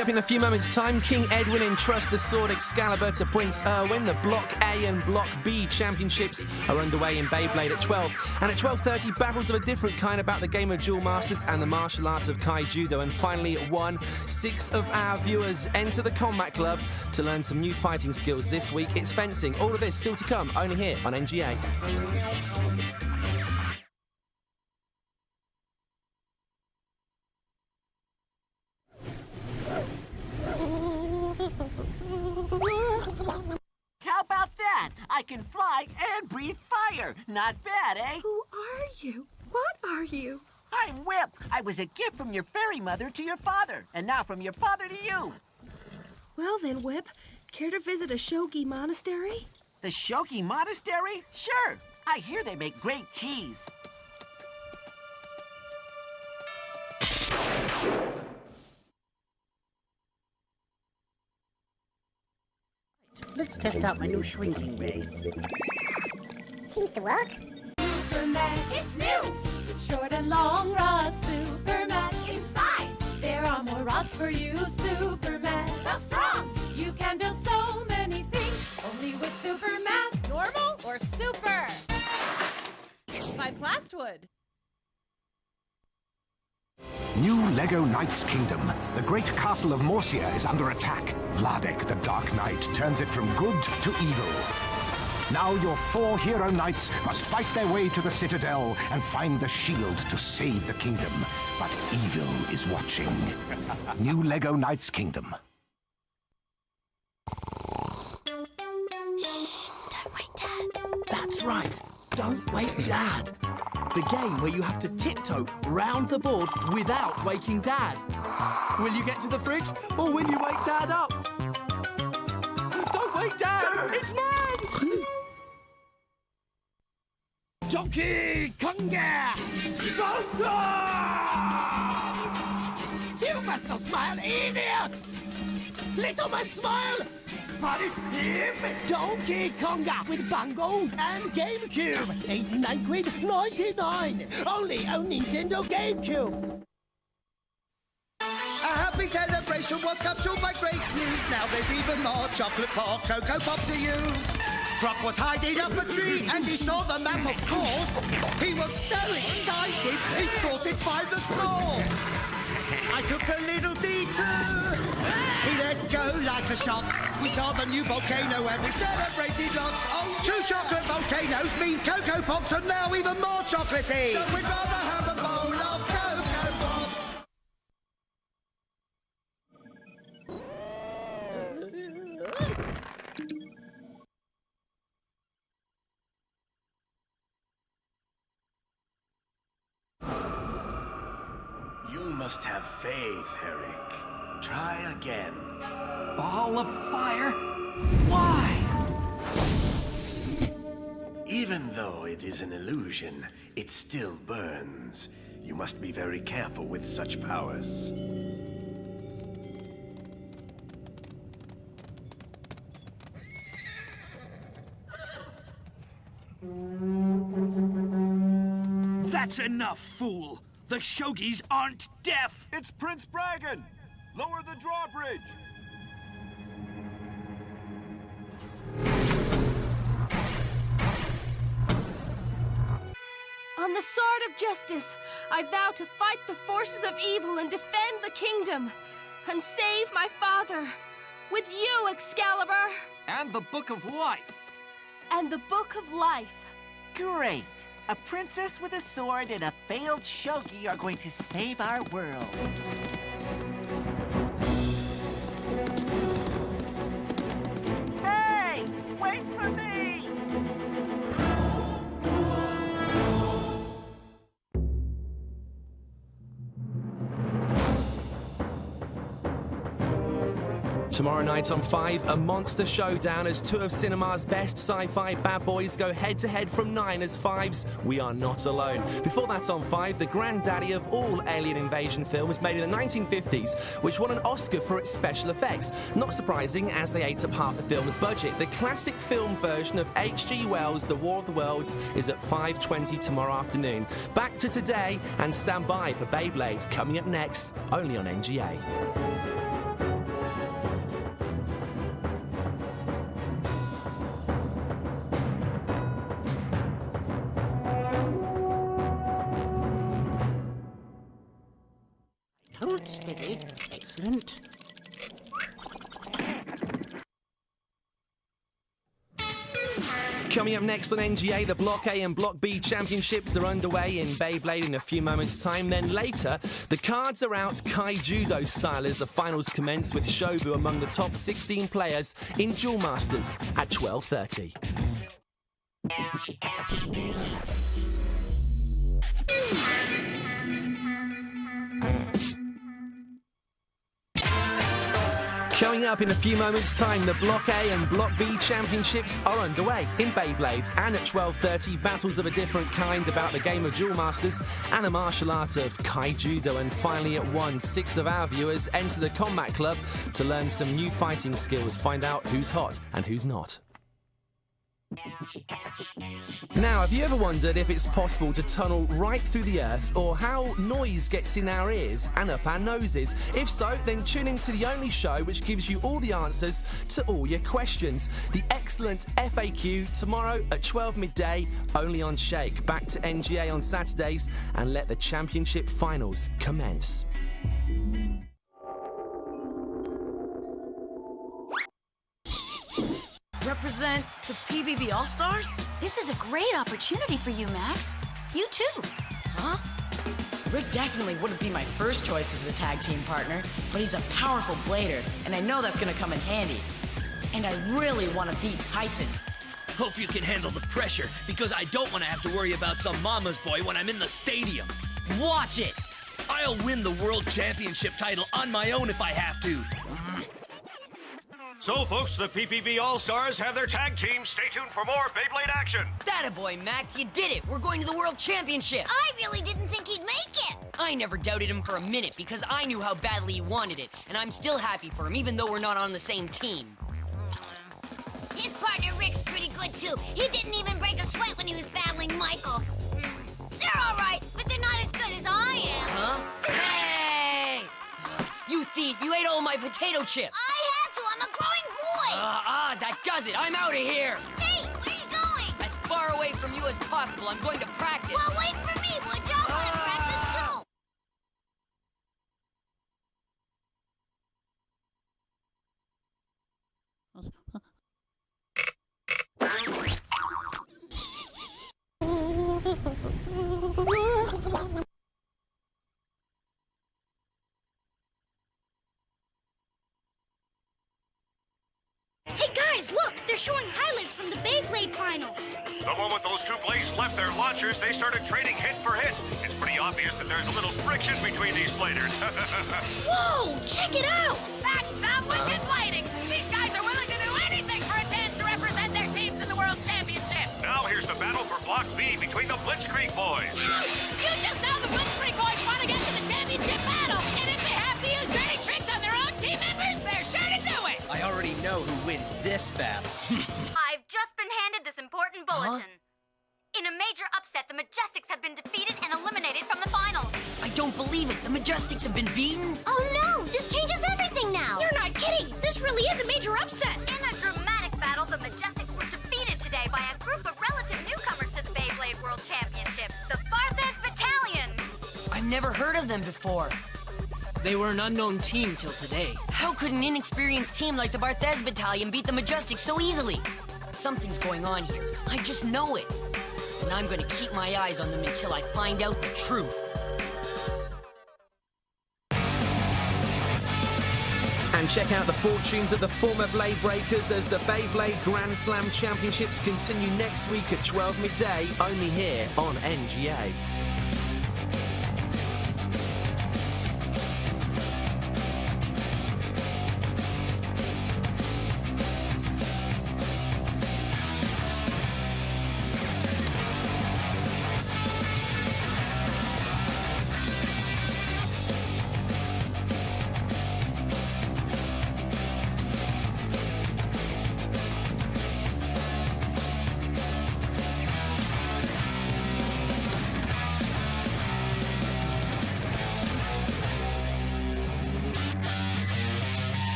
Coming up in a few moments' time, King Edwin entrusts the sword Excalibur to Prince Erwin. The Block A and Block B championships are underway in Beyblade at 12. And at 12:30, battles of a different kind about the game of Duel Masters and the martial arts of Kai Judo. And finally, at 1, 6 of our viewers enter the Combat Club to learn some new fighting skills this week. It's fencing. All of this still to come, only here on NGA. How about that? I can fly and breathe fire. Not bad, eh? Who are you? What are you? I'm Whip. I was a gift from your fairy mother to your father, and now from your father to you. Well then, Whip, care to visit a Shogi monastery? The Shogi Monastery? Sure. I hear they make great cheese. Let's test out my new shrinking ray. Seems to work. Superman, it's new! It's short and long rods, Superman. Inside, there are more rods for you, Superman. So strong, you can build so many things, only with Superman. Normal or super? By Plastwood. New LEGO Knights Kingdom. The great castle of Morcia is under attack. Vladek, the Dark Knight, turns it from good to evil. Now your 4 hero knights must fight their way to the Citadel and find the shield to save the kingdom. But evil is watching. New LEGO Knights Kingdom. Shh, don't wake Dad. That's right. Don't wake Dad. The game where you have to tiptoe round the board without waking Dad. Will you get to the fridge or will you wake Dad up? Don't wake Dad! It's Ned! Donkey Konga! You must not smile, idiot! Little man, smile! Punish him! Donkey Konga with bungles and GameCube. 89 quid 99. Only on Nintendo GameCube. A happy celebration was captured by great news. Now there's even more chocolate for Cocoa Pops to use. Brock was hiding up a tree and he saw the map, of course. He was so excited, he thought he'd find the source. I took a little detour. He let go like a shot. We saw the new volcano and we celebrated lots. Oh, 2 chocolate volcanoes mean Cocoa Pops are now even more chocolatey. So we'd rather have a bowl of Cocoa Pops. You must have faith, Herrick. Try again. Ball of fire? Why? Even though it is an illusion, it still burns. You must be very careful with such powers. That's enough, fool! The Shogis aren't deaf! It's Prince Bragan! Lower the drawbridge! On the sword of justice, I vow to fight the forces of evil and defend the kingdom, and save my father. With you, Excalibur! And the Book of Life. And the Book of Life. Great! A princess with a sword and a failed Shogi are going to save our world. Hey! Wait for me! Tomorrow night on 5, a monster showdown as 2 of cinema's best sci-fi bad boys go head-to-head from 9 as 5's We Are Not Alone. Before that on 5, the granddaddy of all alien invasion films made in the 1950s, which won an Oscar for its special effects. Not surprising, as they ate up half the film's budget. The classic film version of H.G. Wells' The War of the Worlds is at 5:20 tomorrow afternoon. Back to today, and stand by for Beyblade, coming up next, only on NGA. Good, steady. Excellent. Coming up next on NGA, the Block A and Block B championships are underway in Beyblade in a few moments' time. Then later, the cards are out Kai Judo style as the finals commence with Shobu among the top 16 players in Duel Masters at 12:30. Coming up in a few moments' time, the Block A and Block B championships are underway in Beyblades, and at 12:30, battles of a different kind about the game of Duel Masters and the martial art of Kai Judo. And finally at 1, 6 of our viewers enter the Combat Club to learn some new fighting skills, find out who's hot and who's not. Now, have you ever wondered if it's possible to tunnel right through the earth, or how noise gets in our ears and up our noses? If so, then tune in to the only show which gives you all the answers to all your questions. The excellent FAQ tomorrow at 12 midday, only on Shake. Back to NGA on Saturdays, and let the championship finals commence. Represent the PBB All-Stars? This is a great opportunity for you, Max. You too. Huh? Rick definitely wouldn't be my first choice as a tag team partner, but he's a powerful blader, and I know that's gonna come in handy. And I really want to beat Tyson. Hope you can handle the pressure, because I don't want to have to worry about some mama's boy when I'm in the stadium. Watch it! I'll win the World Championship title on my own if I have to. So, folks, the PPB All-Stars have their tag team. Stay tuned for more Beyblade action. That-a-boy, Max, you did it! We're going to the World Championship! I really didn't think he'd make it. I never doubted him for a minute because I knew how badly he wanted it, and I'm still happy for him, even though we're not on the same team. His partner Rick's pretty good, too. He didn't even break a sweat when he was battling Michael. They're all right, but they're not as good as I am. Huh? Hey! You thief! You ate all my potato chips! I had to! I'm a growing boy! That does it! I'm out of here! Hey, where are you going? As far away from you as possible. I'm going to practice. Well, wait for me, would you? I want to practice, too! Hey guys, look! They're showing highlights from the Beyblade finals. The moment those two blades left their launchers, they started trading hit for hit. It's pretty obvious that there's a little friction between these bladers. Whoa! Check it out! That's some wicked blading! These guys are willing to do anything for a chance to represent their teams in the World Championship! Now here's the battle for Block B between the Blitzkrieg boys. You just know the Blitzkrieg boys want to get to the championship battle! And if they have to use dirty tricks on their own team members, they're sure to do it! I already know who wins this battle. I've just been handed this important bulletin. In a major upset, the Majestics have been defeated and eliminated from the finals. I don't believe it. The Majestics have been beaten? Oh no! This changes everything now! You're not kidding! This really is a major upset! In a dramatic battle, the Majestics were defeated today by a group of relative newcomers to the Beyblade World Championship, the Barthez Battalion! I've never heard of them before. They were an unknown team till today. How could an inexperienced team like the Barthez Battalion beat the Majestics so easily? Something's going on here. I just know it. And I'm gonna keep my eyes on them until I find out the truth. And check out the fortunes of the former Blade Breakers as the Beyblade Grand Slam Championships continue next week at 12 midday, only here on NGA.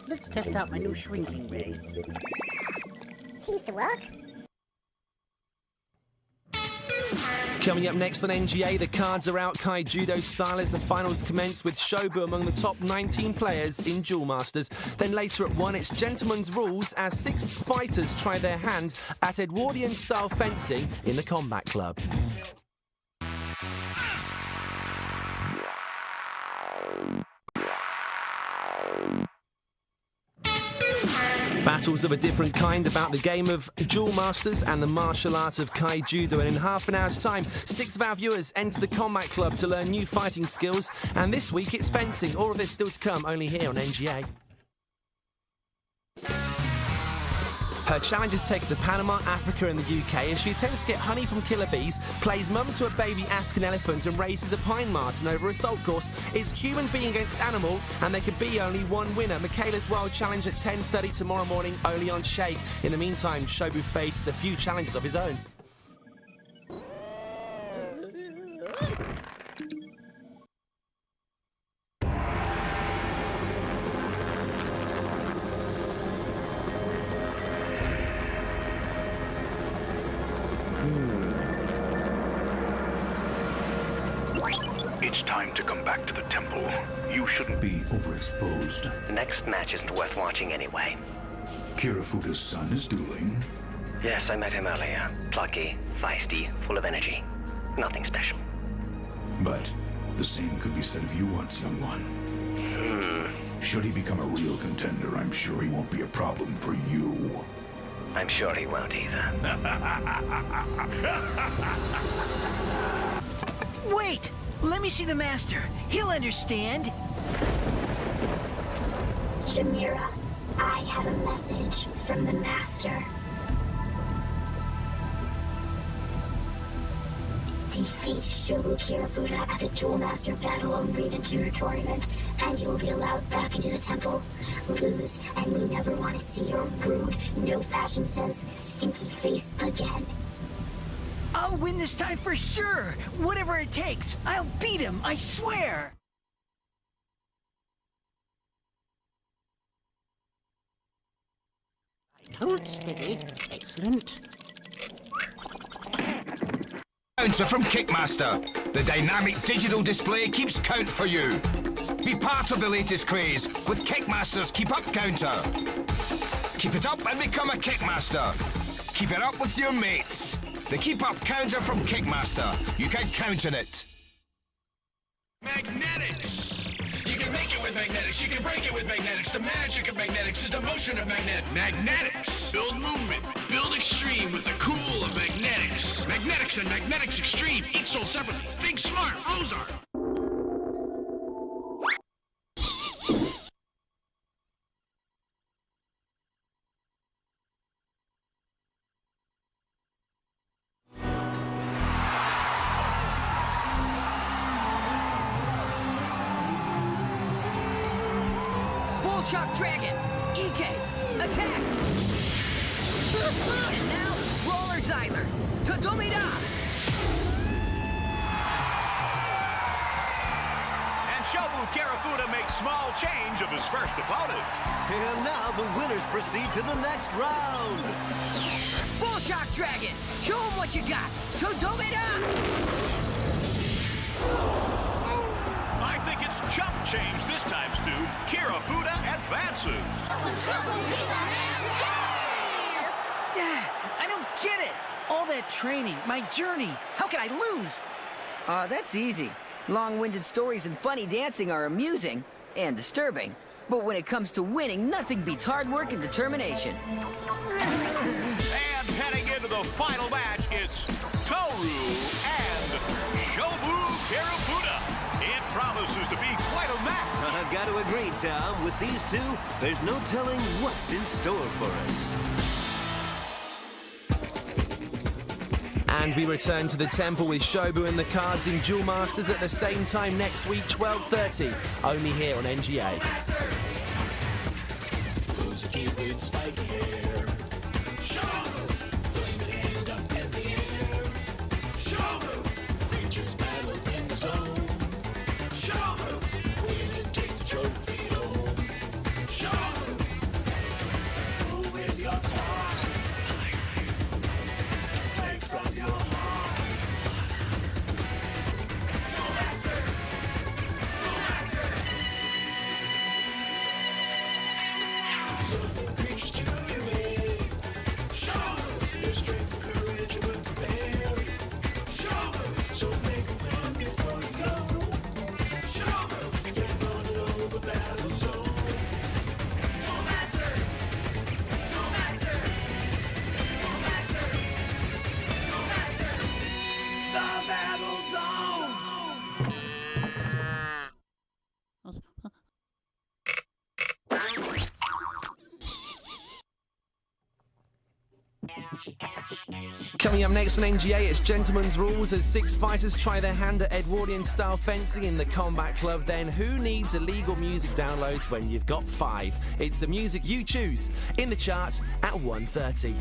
let's test out my new shrinking ray. Seems to work. Coming up next on NGA, the cards are out Kaijudo style as the finals commence with Shobu among the top 19 players in Duel Masters. Then later at 1, it's Gentleman's Rules as 6 fighters try their hand at Edwardian style fencing in the Combat Club. Battles of a different kind about the game of Duel Masters and the martial art of Kaijudo. And in half an hour's time, 6 of our viewers enter the Combat Club to learn new fighting skills. And this week it's fencing. All of this still to come, only here on NGA. Her challenge is taken to Panama, Africa and the UK as she attempts to get honey from killer bees, plays mum to a baby African elephant and races a pine marten over a salt course. It's human being against animal and there could be only one winner. Michaela's World Challenge at 10:30 tomorrow morning, only on Shake. In the meantime, Shobu faces a few challenges of his own. It's time to come back to the temple. You shouldn't be overexposed. The next match isn't worth watching anyway. Kirafuda's son is dueling. Yes, I met him earlier. Plucky, feisty, full of energy. Nothing special. But the same could be said of you once, young one. Should he become a real contender, I'm sure he won't be a problem for you. I'm sure he won't either. Wait! Let me see the master. He'll understand. Shamira, I have a message from the master. Defeat Shobu Kirafuda at the Duel Master Battle Arena Junior Tournament, and you'll be allowed back into the temple. Lose, and we never want to see your rude, no fashion sense, stinky face again. I'll win this time for sure! Whatever it takes! I'll beat him, I swear! Hold steady. Excellent. Counter from Kickmaster. The dynamic digital display keeps count for you. Be part of the latest craze with Kickmaster's Keep Up counter. Keep it up and become a Kickmaster. Keep it up with your mates. The Keep Up counter from Kickmaster. You can count on it. Magnetics! You can make it with magnetics. You can break it with magnetics. The magic of magnetics is the motion of magnetics. Magnetics! Build movement. Build extreme with the cool of magnetics. Magnetics and Magnetics Extreme. Each sold separately. Think smart. Ozark. Shock Dragon! EK! Attack! And now, Roller Zyler! Todomida! And Shobu Kirafuda makes small change of his first opponent. And now the winners proceed to the next round. Bull Shock Dragon! Show them what you got! Todomida! I think it's chump change this time, Stu. Kirafuda advances. I don't get it! All that training, my journey, how can I lose? That's easy. Long-winded stories and funny dancing are amusing and disturbing. But when it comes to winning, nothing beats hard work and determination. And heading into the final match, it's Toru and Shobu Kirafuda. It promises to be quite a match. I've got to agree, Tom. With these two, there's no telling what's in store for us. And we return to the temple with Shobu and the cards in Duel Masters at the same time next week, 12:30, only here on NGA. Show Coming up next on NGA, it's Gentleman's Rules as 6 fighters try their hand at Edwardian-style fencing in the Combat Club. Then, who needs illegal music downloads when you've got 5? It's the music you choose in the chart at 1:30.